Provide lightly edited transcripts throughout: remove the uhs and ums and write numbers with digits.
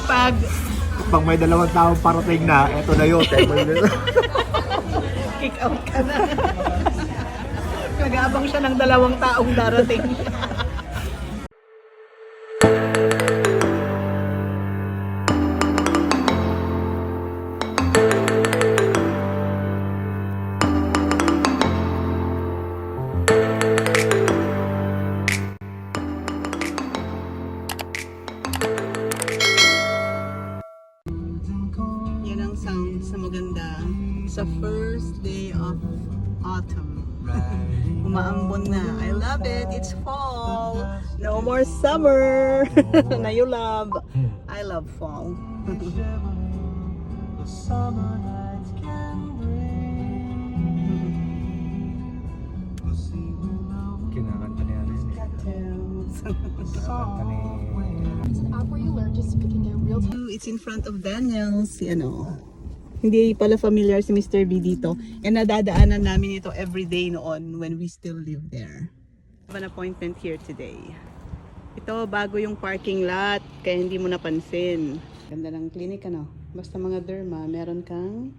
Pag may dalawang taong parating na, eto na yun. kick out ka na. Nag-aabang siya ng dalawang taong darating. Yan ang sound sa maganda sa first day of autumn. Umaambon na. I love it. It's fall. No more summer. Na you love. I love fall. Kinakanta niya rin. Kinakanta ni... It's an app where you learn just speaking in real time. It's in front of Daniel's. Hindi pala familiar si Mr. B dito. And nadadaanan namin ito everyday noon when we still live there. I have an appointment here today. Ito, bago yung parking lot, kaya hindi mo napansin. Ganda ng clinic, Basta mga derma, meron kang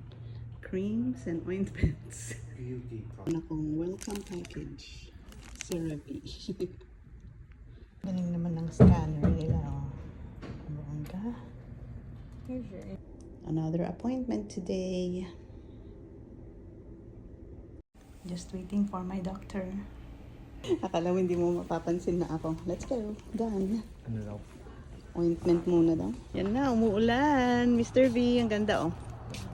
creams and ointments. Beauty. Ano kong welcome package. CeraVe. Galing naman ng scanner nila, Bongga. Here's your... Another appointment today. Just waiting for my doctor. Akala mo hindi mo mapapansin na ako. Let's go. Done. Ano daw? Ointment muna daw. Yan na, umuulan. Mr. V, ang ganda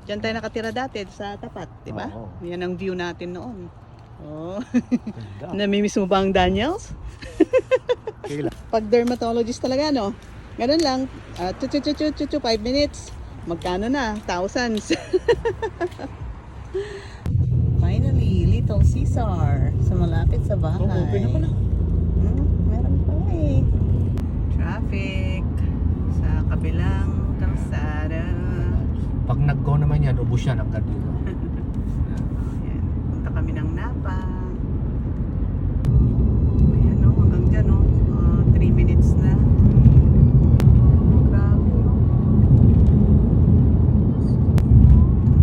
Diyan tayo nakatira dati sa tapat, di ba? Oo. Yan ang view natin noon. Oh. Ganda. Namimiss mo ba ang Daniels? Kailan? Pag dermatologist talaga, Ganun lang. 5 minutes. Magkano na? Thousands. Finally, Little Caesar. Sa malapit sa bahay. Open na pala. Meron pa Traffic. Sa kabilang kalsada. Pag nag-go naman yan, ubos yan hanggang dito. Ayan. Punta kami ng Napa. Ayan hanggang dyan 3 minutes na. Grabe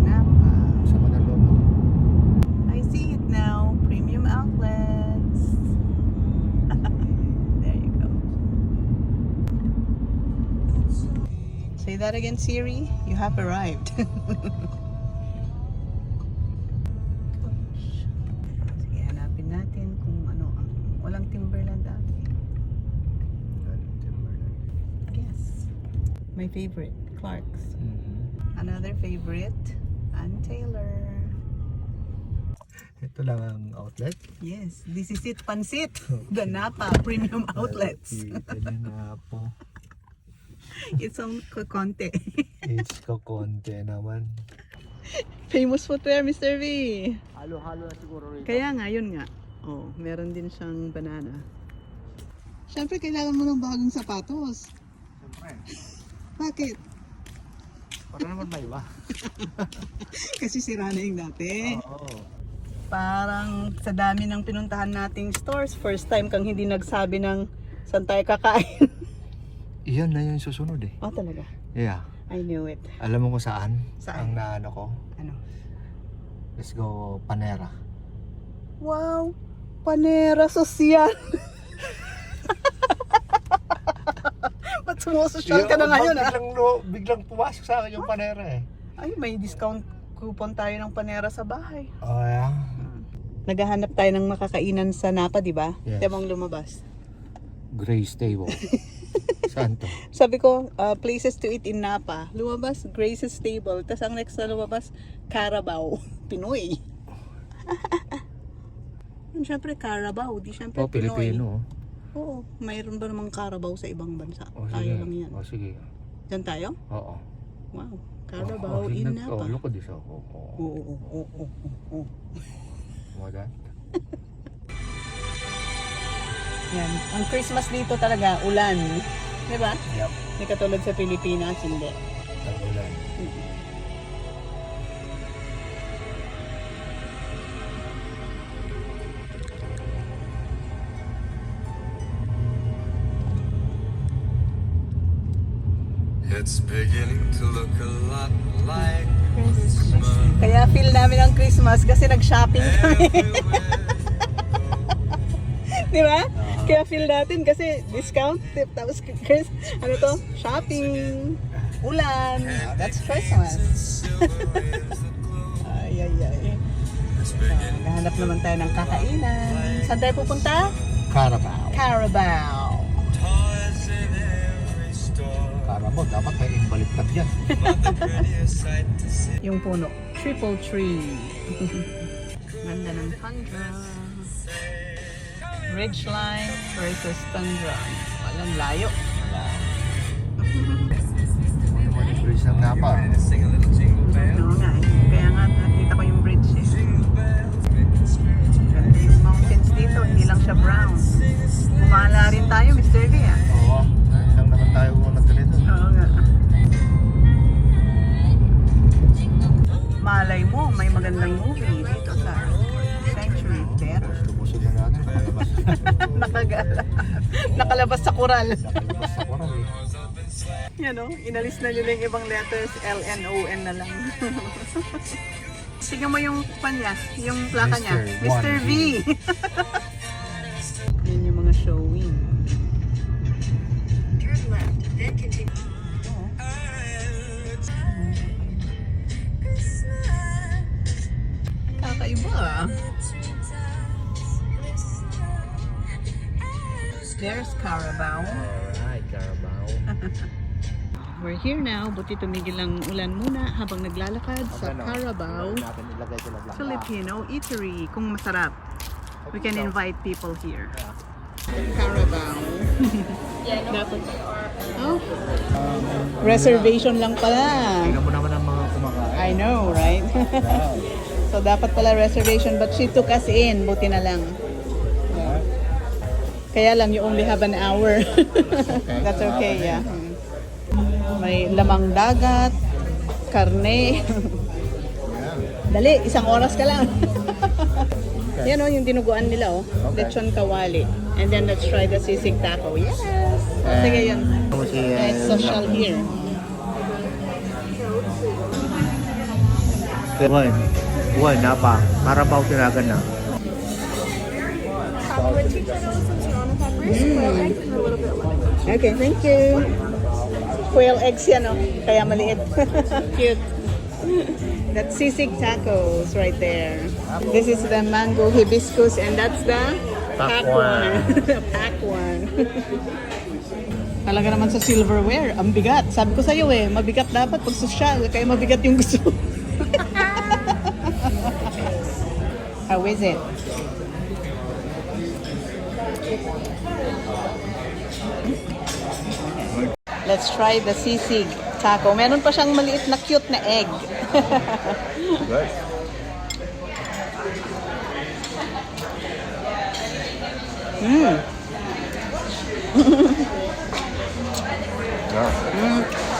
Napa. Sa Manalomo. I see it now. Premium outlets. There you go. Say that again, Siri. You have arrived. Sige, hanapin natin kung ano ang walang Timberland dati. Yes. My favorite, Clark's. Another favorite, Ann Taylor. Ito lang ang outlet. Yes, this is it, Pansit. The Napa Premium Outlets. Ito na po. It's on konti. It's kokonte naman. Famous footwear, Mr. V. Halo-halo na siguro rin. Kaya nga, yun nga. Oh, meron din siyang banana. Siyempre, kailangan mo ng bagong sapatos. Siyempre. Bakit? Para naman may iba. Kasi sira na yung dati. Oo. Parang sa dami ng pinuntahan nating stores, first time kang hindi nagsabi ng saan tayo kakain. Iyan na yung susunod eh. Oh, talaga? Yeah. I knew it. Alam mo kung saan? Saan? Ang naano ko? Ano? Let's go Panera. Wow! Panera Social! Ba't sumusosyal ka na ngayon, Biglang pumasok sa akin yung Panera eh. Ay, may discount coupon tayo ng Panera sa bahay. Oh yeah. Naghahanap tayo ng makakainan sa Napa, di ba? Yes. Temang lumabas. Grace Table. Saan to? Sabi ko, places to eat in Napa. Lumabas, Grace's Table. Tapos ang next na lumabas, Carabao. Pinoy. Siyempre Carabao, di siyempre Oh, Pinoy. Pilipino. Oo, mayroon ba namang Carabao sa ibang bansa? Oh, Tayo sige. lang yan. Oh, sige. Diyan tayo? Oo. Wow, Carabao in Napa. Oh, look at this. Oh. Oo. What? Yan. Ang Christmas dito talaga, ulan. Di ba? Yep. Hindi katulad sa Pilipinas, hindi. Tag-ulan. It's beginning to look a lot like Christmas. Kaya feel namin ang Christmas kasi nag-shopping kami. Di ba? Kaya feel natin kasi discount tip. Tapos ano to? Shopping. Ulan. That's Christmas. Ay, ay, ay. Gahanap naman tayo ng kakainan. Saan tayo pupunta? Carabao. Carabao. Toys in every store. Carabao, dapat may imbaliktad yan. But the prettiest sight to see. Yung puno. Triple tree. Ganda ng tundra. Ridgeline versus tundra. Walang layo. Ano man yung bridge ng Napa? Sing a little jingle bell. Oo nga eh. Kaya nga nakita ko yung bridge eh. Ganda yung mountains dito. Hindi lang siya brown. Bumala rin tayo, Mr. V ah. Oo. Ngayon lang naman tayo nagganito. Oo nga. Malay mo, may magandang movie dito sa Sanctuary Theater. Lubusog na natin. Nakalabas. Nakalabas sa koral. Nakalabas sa koral eh. Yan o, inalis na nila yung ibang letters, L, N, O, N na lang. Tingnan mo yung niya, yung plaka niya. Mr. V. Yan yung mga showing. Turn left, then continue. Kakaiba ah. There's Carabao. Alright, Carabao. We're here now. Buti tumigil ang ulan muna habang naglalakad sa Carabao Natin ilagay sila blanca. Filipino Eatery. Kung masarap, we can invite people here. Carabao. Dapat. Oh. Reservation lang pala. Tingnan mo naman ang mga kumakain. I know, right? So dapat pala reservation, but she took us in. Buti na lang. Kaya lang, you only have an hour. That's okay, yeah. May lamang dagat, karne. Dali, 1 oras ka lang. Yan o, yung dinuguan nila oh. Lechon kawali. And then let's try the sisig taco. Yes! Sige yun. Nice social here. Buwan, Napa. Carabao tinagan na. Top with 2 channels and serrano peppers, quail eggs, and a little bit of lemon. Okay, thank you. Quail eggs yan oh. Kaya maliit. Cute. That's sisig tacos right there. This is the mango hibiscus and that's the pakwan. Pakwan. Talaga naman sa silverware, ang bigat. Sabi ko sa'yo eh, mabigat dapat pag social, kaya mabigat yung gusto. How is it? Let's try the sisig taco. Meron pa siyang maliit na cute na egg. Good.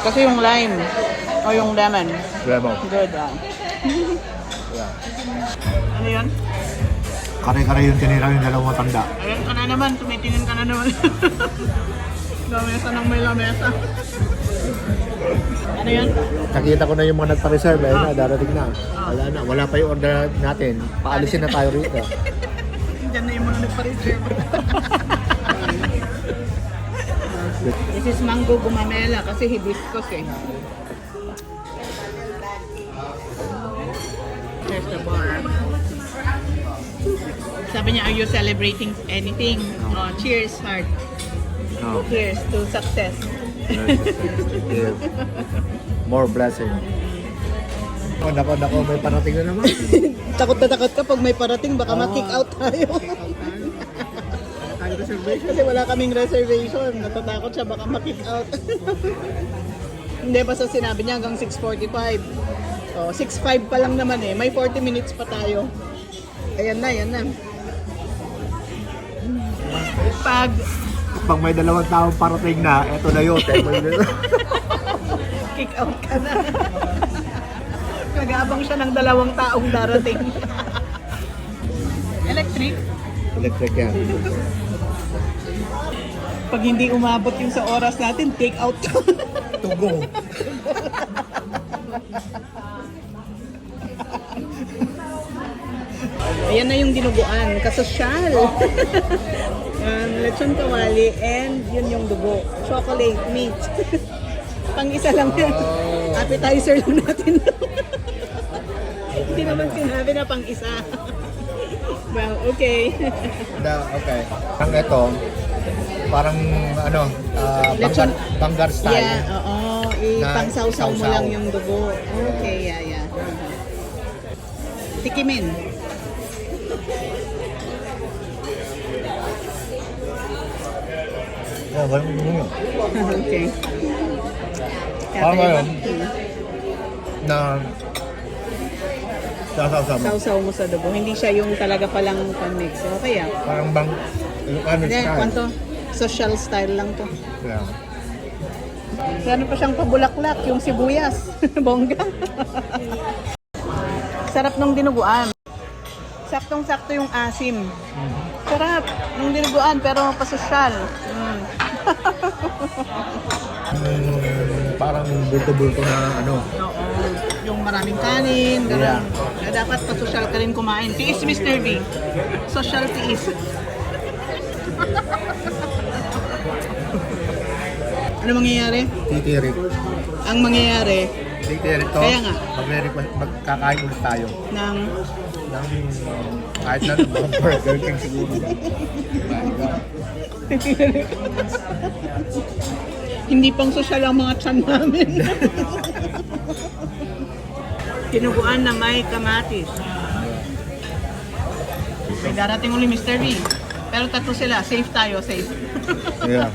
Kasi yung lime o yung lemon. Lemon. Good ah. Ano yun? Kare-kare yung tinira yung dalawang matanda. Ayan ka na naman, tumitingin ka na naman. Lamesa ng may lamesa. Ano yun? Nakita ko na yung mga nagpa-reserve. Ayun na, darating na. Wala na. Wala pa yung order natin. Paalisin na tayo rito. Diyan na yung mga nagpa-reserve. This is mango gumamela kasi hibiscus eh. There's the bar. Sabi niya, are you celebrating anything? Oh, cheers, heart. No. Cheers to success. Yeah. More blessing. Oh, nako, may parating na naman. Takot na takot ka pag may parating, baka ma-kick out tayo. Kasi wala kaming reservation. Natatakot siya, baka ma-kick out. Hindi, basta sinabi niya hanggang 6:45. So, 6:05 pa lang naman eh. May 40 minutes pa tayo. Ayan na, ayan na. Pag may 2 taong parating na, eto na yun. Kick out ka na. Nag-aabang siya ng 2 taong darating. Electric. Electric yan. Pag hindi umabot yung sa oras natin, take out. To go. Ayan na yung dinuguan, kasosyal. Lechon kawali and yun yung dugo. Chocolate meat. Pang isa lang yan. Appetizer lang natin. Hindi naman sinabi na pang isa. Well, okay. Okay. Ang ito, parang ano, Lechon. Banggar style. Yeah, oo. Pang sausaw mo sausaw. lang yung dugo. Okay, yeah. Tikimin. Yeah, ganun yun. Okay. Tama yun. Na sasaw mo. Sausaw mo sa dugo. Hindi siya yung talaga palang pan-mix. Okay ah. Parang bang Ilocano Hindi, style. kwanto? Social style lang to. Yeah. Ano pa siyang pabulaklak, yung sibuyas. Bongga. Sarap ng dinuguan. Saktong-sakto yung asim. Sarap ng dinuguan pero pasosyal. Parang bulto-bulto na ano. Oo. Yung maraming kanin, gano'n. Yeah. Kaya dapat pasosyal ka rin kumain. Tiis, Mr. V. Social tiis. Ano mangyayari? Titirik. Ang mangyayari Titirik to. Kaya nga. Magkakain ulit tayo. ng Ng kahit na ng mga Burger King siguro. hindi pang sosyal ang mga tiyan namin. Tinuguan na may kamatis. May darating uli Mr. V. Pero tatlo sila. Safe tayo, safe. Yeah.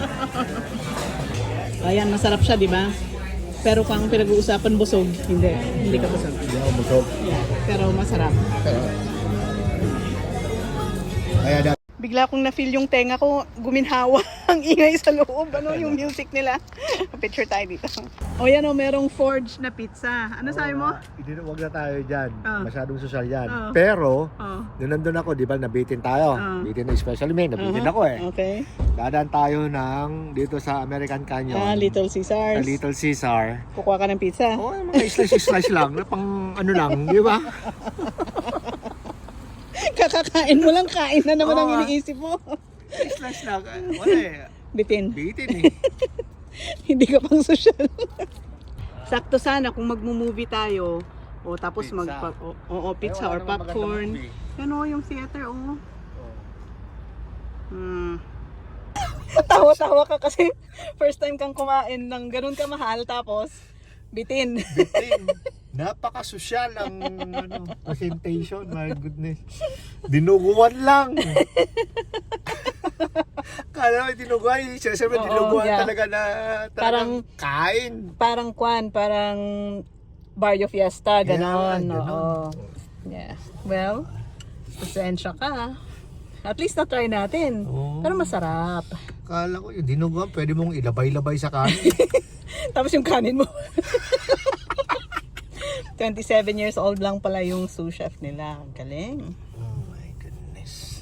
Ayan, masarap siya, di ba? Pero kung pinag-uusapan busog, hindi ka busog. Hindi ako busog. Pero masarap. Kaya dahil Bigla kong na-feel yung tenga ko, guminhawa ang ingay sa loob. Ano yung music nila? Picture tayo dito. O yan o, merong forged na pizza. Ano sabi mo? Huwag na tayo dyan. Masyadong social yan. Ah. Pero, Oh. nandun ako, di ba, nabitin tayo. Ah. Bitin na especially me, nabitin ako eh. Okay. Dadaan tayo dito sa American Canyon. Little Sa Caesars. Little Caesar. Kukuha ka ng pizza. Oh, mga slice lang. Na pang ano lang, di ba? Kakakain mo lang, kain na naman ang Oo. iniisip mo. Slice lang. Wala eh. Bitin. Bitin eh. Hindi ka pang social. Sakto sana kung magmo-movie tayo. O tapos Pizza. pizza or Wala namang popcorn. magandang movie. Ano yung theater Tawa-tawa ka kasi first time kang kumain ng ganun kamahal tapos bitin. Bitin. Napaka-social ang presentation. My goodness. Dinuguan lang. Kala mo dinuguan. Siyempre Oo, dinuguan yeah. talaga na talagang kain. Parang Barrio Fiesta, ganon. Yeah, ganon. Oo. Yeah. Well, pasensya ka. At least na-try natin. Oo. Pero masarap. Kala ko yung dinuguan, pwede mong ilabay-labay sa kanin. Tapos yung kanin mo. 27 years old lang pala yung sous chef nila. Ang galing. Oh my goodness.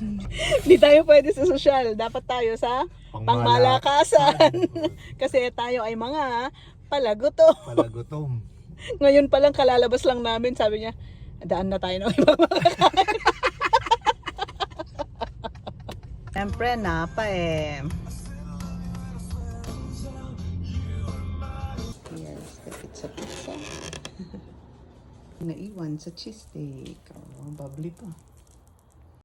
Hindi tayo pwede sa sosyal. Dapat tayo sa pangmalakasan. Kasi tayo ay mga palaguto. Palagutom. Ngayon pa lang kalalabas lang namin. Sabi niya, daan na tayo ng ibang makakain. Siyempre, napa eh. Here's the pizza. Naiwan sa cheesesteak. Oh, bubbly pa.